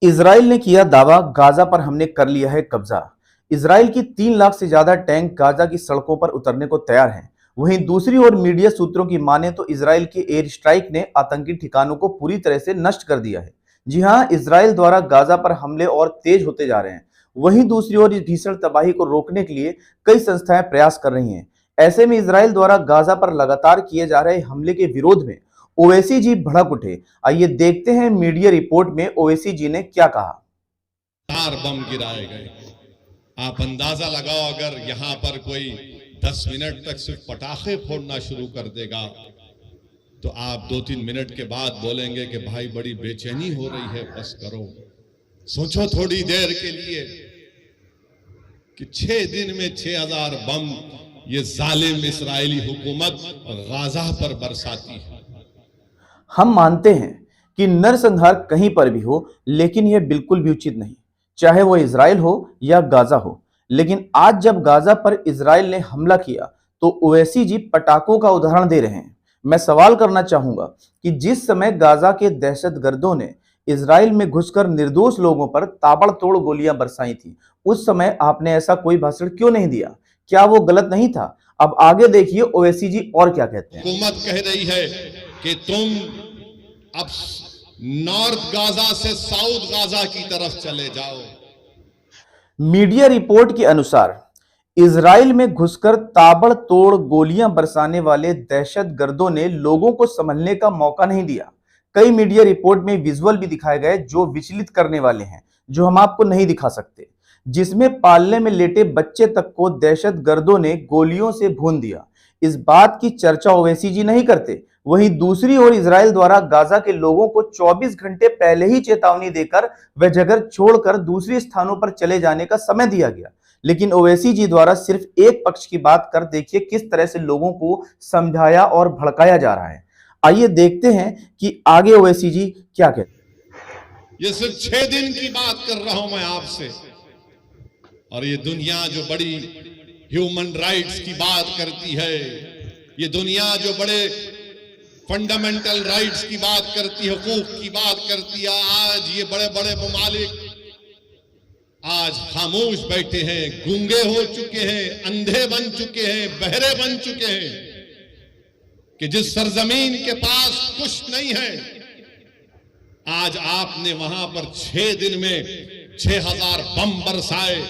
Israel ने किया दावा, गाजा पर हमने कर लिया है कब्जा। इजराइल की 3 लाख से ज्यादा टैंक गाजा की सड़कों पर उतरने को तैयार हैं। वहीं दूसरी ओर मीडिया सूत्रों की माने तो इजराइल के एयर स्ट्राइक ने आतंकी ठिकानों को पूरी तरह से नष्ट कर दिया है। जी हां, इजराइल द्वारा गाजा पर हमले और तेज होते जा रहे हैं। वहीं दूसरी ओर इस भीषण तबाही को रोकने के लिए कई संस्थाएं प्रयास कर रही हैं। ऐसे में इजराइल द्वारा गाजा पर लगातार किए जा रहे हमले के विरोध में ओवैसी जी भड़क उठे। आइए देखते हैं मीडिया रिपोर्ट में ओवैसी जी ने क्या कहा। 4 बम गिराए गए। आप अंदाजा लगाओ, अगर यहां पर कोई 10 मिनट तक सिर्फ पटाखे फोड़ना शुरू कर देगा तो आप 2-3 मिनट के बाद बोलेंगे कि भाई बड़ी बेचैनी हो रही है, बस करो। सोचो थोड़ी देर के लिए कि 6 दिन में 6000 बम ये जालिम इस्राएली हुकूमत गाजा पर बरसाती है। हम मानते हैं कि नरसंहार कहीं पर भी हो, लेकिन यह बिल्कुल भी उचित नहीं, चाहे वो इजराइल हो या गाजा हो। लेकिन आज जब गाजा पर इजराइल ने हमला किया तो ओवैसी जी पटाखों का उदाहरण दे रहे हैं। मैं सवाल करना चाहूंगा कि जिस समय गाजा के दहशतगर्दों ने इजराइल में घुसकर निर्दोष लोगों पर ताबड़तोड़ गोलियां बरसाई थी, उस समय आपने ऐसा कोई भाषण क्यों नहीं दिया? क्या वो गलत नहीं था? अब आगे देखिए ओवैसी जी और क्या कहते हैं। हुकूमत कह रही है कि तुम अब नॉर्थ गाजा से साउथ गाजा की तरफ चले जाओ। मीडिया रिपोर्ट के अनुसार इजराइल में घुसकर ताबड़तोड़ गोलियां बरसाने वाले दहशतगर्दों ने लोगों को संभलने का मौका नहीं दिया। कई मीडिया रिपोर्ट में विजुअल भी दिखाए गए जो विचलित करने वाले हैं, जो हम आपको नहीं दिखा सकते, जिसमें पालने में लेटे बच्चे तक को दहशतगर्दों ने गोलियों से भून दिया। इस बात की चर्चा ओवैसी जी नहीं करते। वहीं दूसरी ओर इजराइल द्वारा गाजा के लोगों को 24 घंटे पहले ही चेतावनी देकर वह जगह छोड़कर दूसरे स्थानों पर चले जाने का समय दिया गया। लेकिन ओवैसी जी द्वारा सिर्फ एक पक्ष की बात कर देखिए किस तरह से लोगों को समझाया और भड़काया जा रहा है। आइए देखते हैं कि आगे ओवैसी जी क्या कहते हैं। ये सिर्फ 6 दिन की बात कर रहा हूं मैं आपसे, और ये दुनिया जो बड़ी ह्यूमन राइट्स की बात करती है, ये दुनिया जो बड़े फंडामेंटल राइट्स की बात करती है, हुकूक की बात करती है, आज ये बड़े बड़े ममालिक आज खामोश बैठे हैं, गूंगे हो चुके हैं, अंधे बन चुके हैं, बहरे बन चुके हैं कि जिस सरजमीन के पास कुछ नहीं है, आज आपने वहां पर 6 दिन में 6000 बम बरसाए।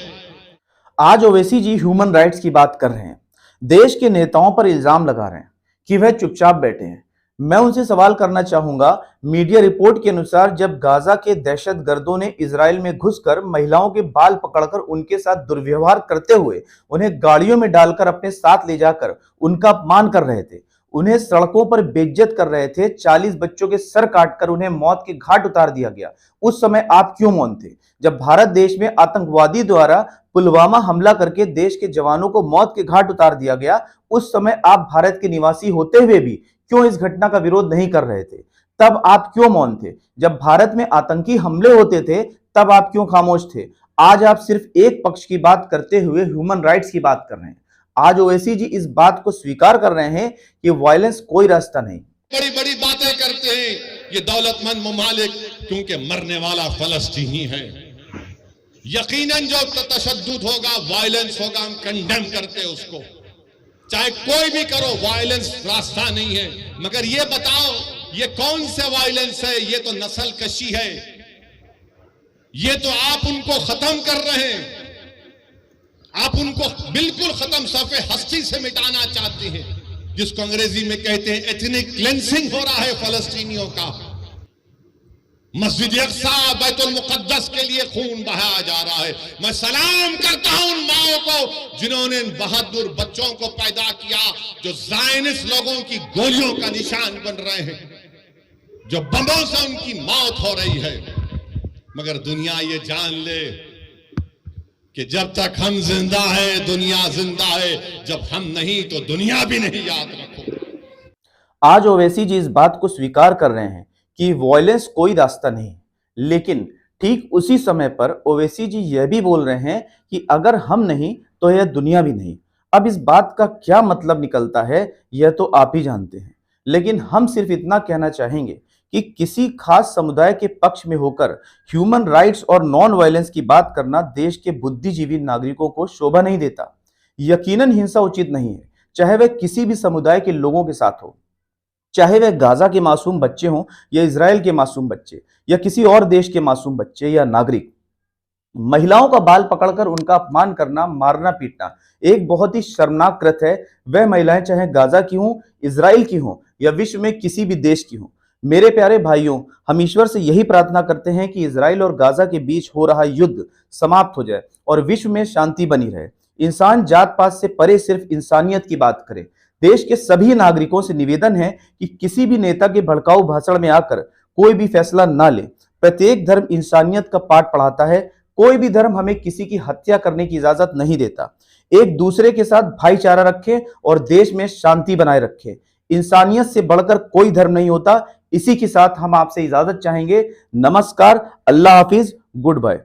आज ओवैसी जी ह्यूमन राइट्स की बात कर रहे हैं, देश के नेताओं पर इल्जाम लगा रहे हैं कि वह चुपचाप बैठे हैं। मैं उनसे सवाल करना चाहूंगा, मीडिया रिपोर्ट के अनुसार जब गाजा के दहशतगर्दों ने इजराइल में घुसकर महिलाओं के बाल पकड़कर उनके साथ दुर्व्यवहार करते हुए उन्हें गाड़ियों में डालकर अपने साथ ले जाकर उनका अपमान कर रहे थे, उन्हें सड़कों पर बेइज्जत कर रहे थे, 40 बच्चों के सर काटकर उन्हें मौत के घाट उतार दिया गया, उस समय आप क्यों मौन थे? जब भारत देश में आतंकवादी द्वारा पुलवामा हमला करके देश के जवानों को मौत के घाट उतार दिया गया, उस समय आप भारत के निवासी होते हुए भी क्यों इस घटना का विरोध नहीं कर रहे थे? तब आप क्यों मौन थे? जब भारत में आतंकी हमले होते थे तब आप क्यों खामोश थे? आज आप सिर्फ एक पक्ष की बात करते हुए ह्यूमन राइट्स की बात कर रहे हैं। आज ओवैसी जी इस बात को स्वीकार कर रहे हैं कि वायलेंस कोई रास्ता नहीं। बड़ी बड़ी बातें करते हैं ये दौलतमंद ममालिक, क्योंकि मरने वाला फलस्तीनी है। यकीनन जो तशद्दुद होगा, वायलेंस होगा, हम कंडेम करते हैं उसको, चाहे कोई भी करो, वायलेंस रास्ता नहीं है। मगर ये बताओ ये कौन से वायलेंस है? ये तो नस्ल कशी है, ये तो आप उनको खत्म कर रहे हैं, आप उनको बिल्कुल खत्म, सफ़े हस्ती से मिटाना चाहते हैं, जिसको अंग्रेजी में कहते हैं एथनिक क्लेंसिंग हो रहा है फलस्तीनियों का। मस्जिद अक्सा, बैतुल मुकद्दस के लिए खून बहाया जा रहा है। मैं सलाम करता हूं उन माओं को जिन्होंने इन बहादुर बच्चों को पैदा किया, जो ज़ायनिस्ट लोगों की गोलियों का निशान बन रहे हैं, जो बमों से उनकी मौत हो रही है। मगर दुनिया ये जान ले कि जब तक हम जिंदा है दुनिया जिंदा है, जब हम नहीं तो दुनिया भी नहीं, याद रखो। आज ओवैसी जी इस बात को स्वीकार कर रहे हैं कि वायलेंस कोई रास्ता नहीं, लेकिन ठीक उसी समय पर ओवैसी जी यह भी बोल रहे हैं कि अगर हम नहीं तो यह दुनिया भी नहीं। अब इस बात का क्या मतलब निकलता है यह तो आप ही जानते हैं, लेकिन हम सिर्फ इतना कहना चाहेंगे कि किसी खास समुदाय के पक्ष में होकर ह्यूमन राइट्स और नॉन वायलेंस की बात करना देश के बुद्धिजीवी नागरिकों को शोभा नहीं देता। यकीनन हिंसा उचित नहीं है, चाहे वह किसी भी समुदाय के लोगों के साथ हो, चाहे वह गाजा के मासूम बच्चे हों या इजराइल के मासूम बच्चे या किसी और देश के मासूम बच्चे या नागरिक। महिलाओं का बाल पकड़कर उनका अपमान करना, मारना, पीटना एक बहुत ही शर्मनाक कृत्य है। वह महिलाएं चाहे गाजा की हों, इजराइल की हों या विश्व में किसी भी देश की हों। मेरे प्यारे भाइयों, हम ईश्वर से यही प्रार्थना करते हैं कि इजराइल और गाजा के बीच हो रहा युद्ध समाप्त हो जाए और विश्व में शांति बनी रहे। इंसान जात पात से परे सिर्फ इंसानियत की बात करे। देश के सभी नागरिकों से निवेदन है कि किसी भी नेता के भड़काऊ भाषण में आकर कोई भी फैसला ना ले। प्रत्येक धर्म इंसानियत का पाठ पढ़ाता है। कोई भी धर्म हमें किसी की हत्या करने की इजाजत नहीं देता। एक दूसरे के साथ भाईचारा रखें और देश में शांति बनाए रखें। इंसानियत से बढ़कर कोई धर्म नहीं होता। इसी के साथ हम आपसे इजाजत चाहेंगे। नमस्कार, अल्लाह हाफिज, गुड बाय।